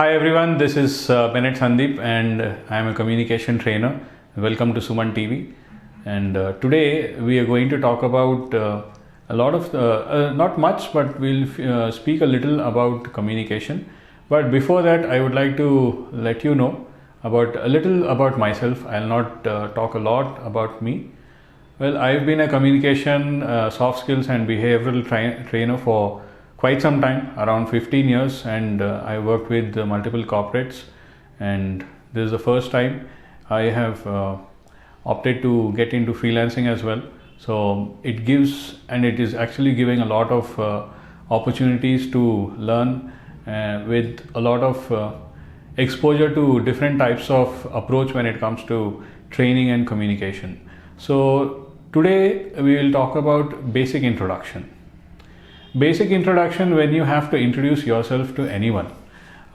Hi everyone, this is Bennett Sandeep and I am a communication trainer. Welcome to Sumantv. And today we are going to talk about a lot of, not much, but we'll speak a little about communication. But before that, I would like to let you know about a little about myself. I'll not talk a lot about me. Well, I've been a communication, soft skills and behavioral trainer for quite some time, around 15 years, and I worked with multiple corporates, and this is the first time I have opted to get into freelancing as well. So it gives, and it is actually giving a lot of opportunities to learn with a lot of exposure to different types of approach when it comes to training and communication. So today we will talk about basic introduction. Basic introduction when you have to introduce yourself to anyone.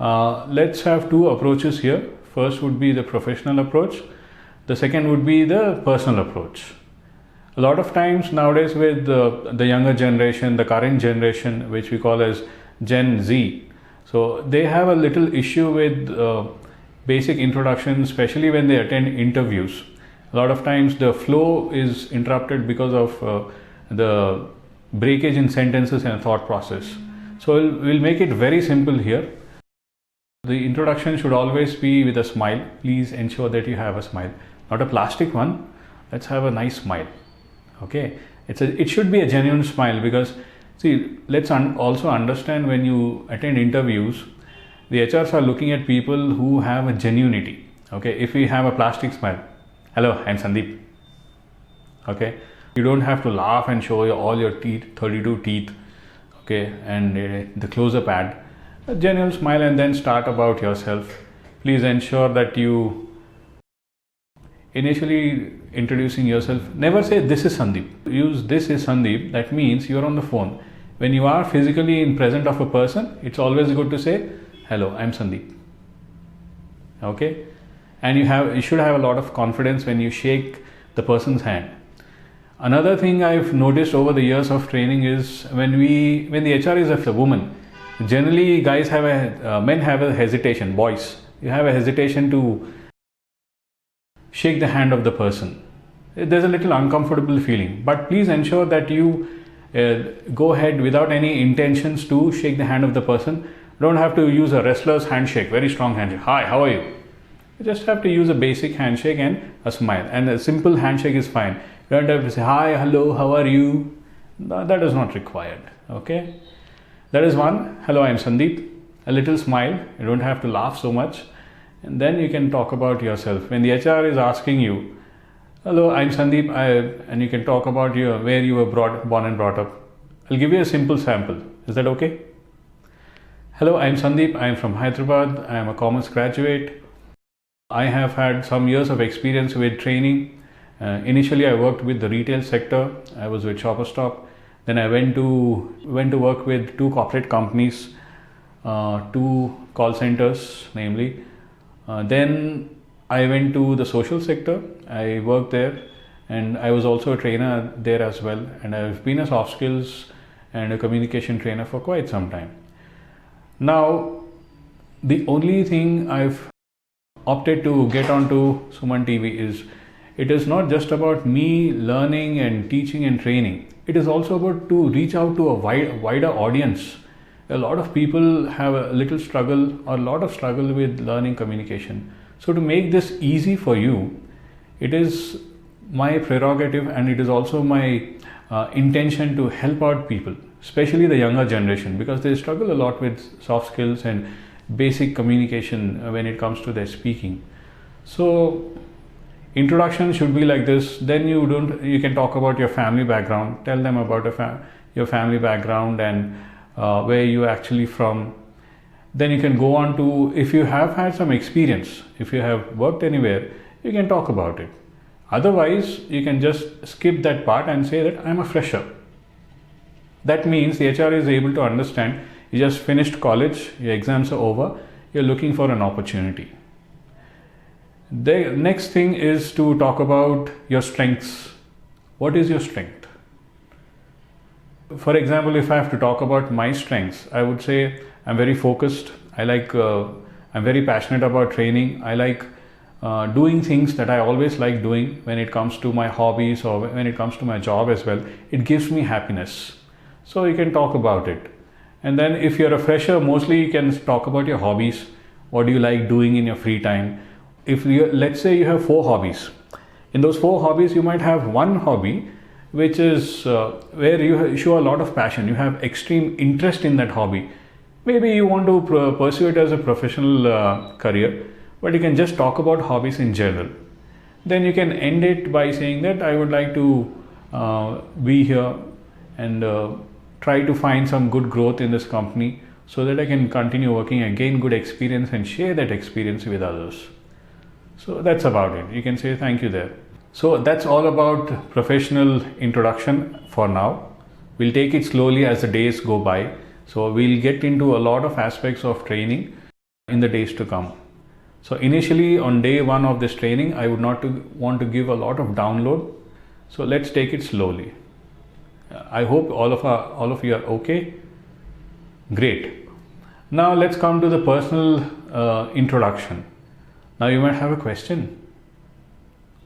Let's have two approaches here. First would be the professional approach. The second would be the personal approach. A lot of times nowadays with the younger generation, the current generation, which we call as Gen Z, so they have a little issue with basic introduction, especially when they attend interviews. A lot of times the flow is interrupted because of the breakage in sentences and thought process. So we'll make it very simple here. The introduction should always be with a smile. Please ensure that you have a smile, not a plastic one. Let's have a nice smile. Okay, it should be a genuine smile, because see, let's also understand, when you attend interviews, the HRs are looking at people who have a genuinity. Okay, if we have a plastic smile, hello, I'm Sandeep. Okay, you don't have to laugh and show all your teeth, 32 teeth, okay, and the close-up ad. A genuine smile and then start about yourself. Please ensure that you initially introducing yourself, never say this is Sandeep. Use this is Sandeep. That means you're on the phone. When you are physically in present of a person, it's always good to say, hello, I'm Sandeep. Okay, and you should have a lot of confidence when you shake the person's hand. Another thing I've noticed over the years of training is when the HR is a woman, generally men have a hesitation, boys, you have a hesitation to shake the hand of the person. There's a little uncomfortable feeling, but please ensure that you go ahead without any intentions to shake the hand of the person. You don't have to use a wrestler's handshake, very strong handshake. Hi, how are you? You just have to use a basic handshake and a smile, and a simple handshake is fine. You don't have to say hi, hello, how are you? That is not required. Okay, that is one. Hello, I'm Sandeep. A little smile. You don't have to laugh so much, and then you can talk about yourself. When the HR is asking you, hello, I'm Sandeep, and you can talk about where you were born and brought up. I'll give you a simple sample. Is that okay? Hello, I'm Sandeep. I'm from Hyderabad. I am a commerce graduate. I have had some years of experience with training. Initially, I worked with the retail sector. I was with Shopper Stop. Then I went to work with two corporate companies, two call centers, namely. Then I went to the social sector. I worked there, and I was also a trainer there as well. And I've been a soft skills and a communication trainer for quite some time. Now, the only thing I've opted to get onto Sumantv is, it is not just about me learning and teaching and training. It is also about to reach out to a wider audience. A lot of people have a little struggle or a lot of struggle with learning communication. So to make this easy for you, it is my prerogative, and it is also my intention to help out people, especially the younger generation, because they struggle a lot with soft skills and basic communication when it comes to their speaking. So introduction should be like this. Then you can talk about your family background. Tell them about your family background and where you're actually from. Then you can go on to, if you have had some experience, if you have worked anywhere, you can talk about it. Otherwise, you can just skip that part and say that I'm a fresher. That means the HR is able to understand you just finished college, your exams are over, you're looking for an opportunity. The next thing is to talk about your strengths. What is your strength? For example, if I have to talk about my strengths, I would say I'm very focused. I like I'm very passionate about training. I like doing things that I always like doing when it comes to my hobbies or when it comes to my job as well. It gives me happiness. So you can talk about it. And then if you're a fresher, mostly you can talk about your hobbies. What do you like doing in your free time? Let's say you have 4 hobbies. In those 4 hobbies, you might have one hobby which is where you show a lot of passion. You have extreme interest in that hobby. Maybe you want to pursue it as a professional career, but you can just talk about hobbies in general. Then you can end it by saying that I would like to be here and try to find some good growth in this company so that I can continue working and gain good experience and share that experience with others. So that's about it. You can say thank you there. So that's all about professional introduction for now. We'll take it slowly as the days go by. So we'll get into a lot of aspects of training in the days to come. So initially on day 1 of this training, I would not want to give a lot of download. So let's take it slowly. I hope all of you are okay. Great. Now let's come to the personal introduction. Now you might have a question.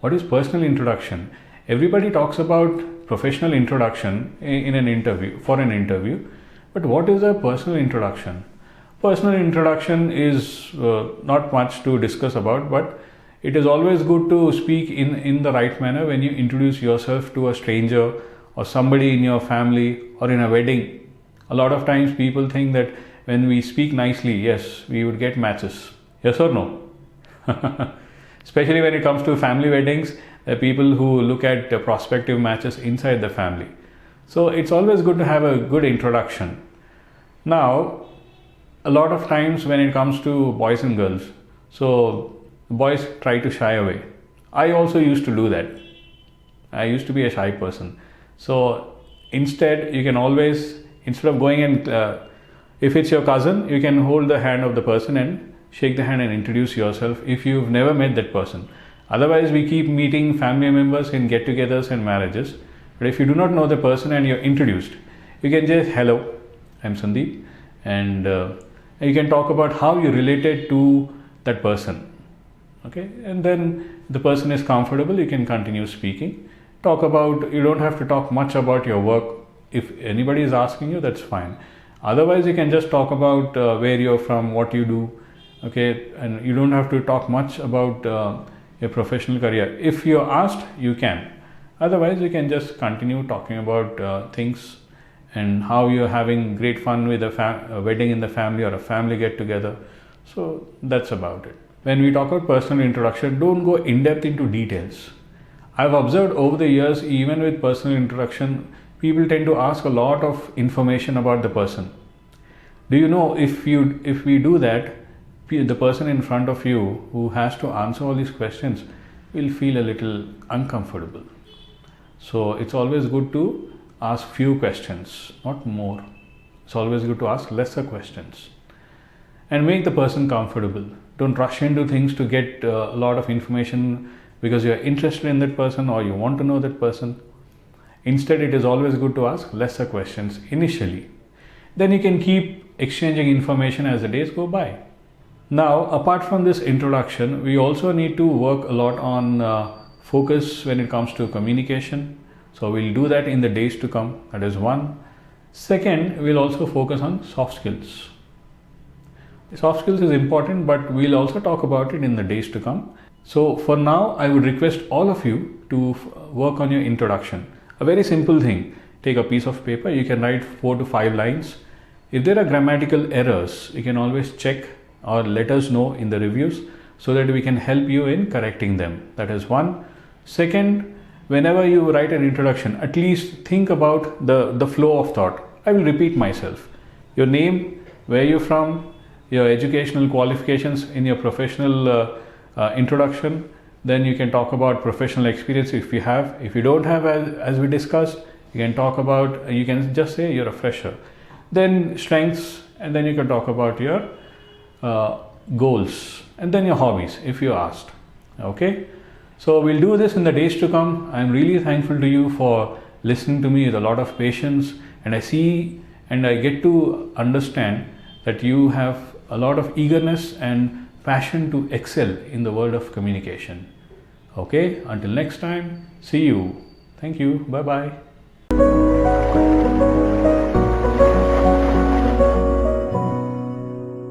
What is personal introduction? Everybody talks about professional introduction in an interview, for an interview, but what is a personal introduction? Personal introduction is not much to discuss about, but it is always good to speak in the right manner when you introduce yourself to a stranger or somebody in your family or in a wedding. A lot of times people think that when we speak nicely, yes, we would get matches. Yes or no? Especially when it comes to family weddings, there are people who look at prospective matches inside the family. So it's always good to have a good introduction. Now, a lot of times when it comes to boys and girls, so boys try to shy away. I also used to do that. I used to be a shy person. So instead, you can always, instead of going and, if it's your cousin, you can hold the hand of the person and shake the hand and introduce yourself if you've never met that person. Otherwise, we keep meeting family members in get-togethers and marriages. But if you do not know the person and you're introduced, you can just, hello, I'm Sandeep, and you can talk about how you related to that person. Okay, and then the person is comfortable, you can continue speaking. Talk about, you don't have to talk much about your work. If anybody is asking you, that's fine. Otherwise, you can just talk about where you're from, what you do. Okay, and you don't have to talk much about your professional career. If you're asked, you can. Otherwise, you can just continue talking about things and how you're having great fun with a wedding in the family or a family get together. So that's about it. When we talk about personal introduction, don't go in depth into details. I've observed over the years, even with personal introduction, people tend to ask a lot of information about the person. Do you know, if we do that, the person in front of you who has to answer all these questions will feel a little uncomfortable. So it's always good to ask few questions, not more. It's always good to ask lesser questions and make the person comfortable. Don't rush into things to get a lot of information because you're interested in that person or you want to know that person. Instead, it is always good to ask lesser questions initially. Then you can keep exchanging information as the days go by. Now, apart from this introduction, we also need to work a lot on focus when it comes to communication. So we'll do that in the days to come. That is one. Second, we'll also focus on soft skills. Soft skills is important, but we'll also talk about it in the days to come. So for now, I would request all of you to work on your introduction. A very simple thing. Take a piece of paper. You can write 4 to 5 lines. If there are grammatical errors, you can always check or let us know in the reviews so that we can help you in correcting them. That is one. Second, whenever you write an introduction, at least think about the flow of thought. I will repeat myself. Your name, where you're from, your educational qualifications in your professional introduction. Then you can talk about professional experience if you have. If you don't have, as we discussed, you can talk about, you can just say you're a fresher. Then strengths, and then you can talk about your goals, and then your hobbies if you asked. Okay, so we'll do this in the days to come. I'm really thankful to you for listening to me with a lot of patience, and I see and I get to understand that you have a lot of eagerness and passion to excel in the world of communication. Okay, until next time, see you. Thank you. Bye bye.